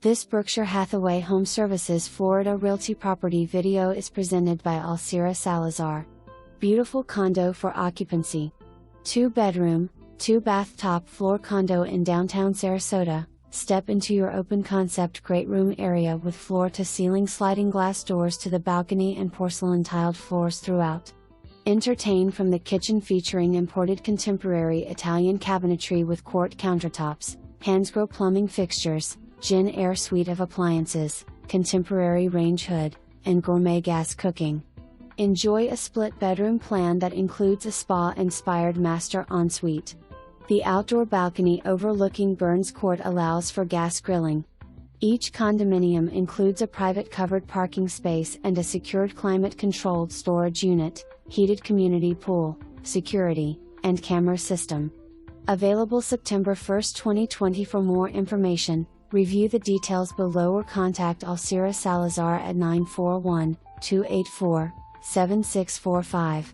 This Berkshire Hathaway HomeServices Florida Realty property video is presented by Alcira Salazar. Beautiful condo for occupancy. 2-bedroom, 2-bath top-floor condo in downtown Sarasota. Step into your open-concept great room area with floor-to-ceiling sliding glass doors to the balcony and porcelain tiled floors throughout. Entertain from the kitchen featuring imported contemporary Italian cabinetry with Quart countertops, Hansgrohe plumbing fixtures, Jenn-Air suite of appliances, contemporary range hood, and gourmet gas cooking. Enjoy a split-bedroom plan that includes a spa-inspired master ensuite. The outdoor balcony overlooking Burns Court allows for gas grilling. Each condominium includes a private covered parking space and a secured climate-controlled storage unit, heated community pool, security, and camera system. Available September 1, 2020. For more information, review the details below or contact Alcira Salazar at 941-284-7645.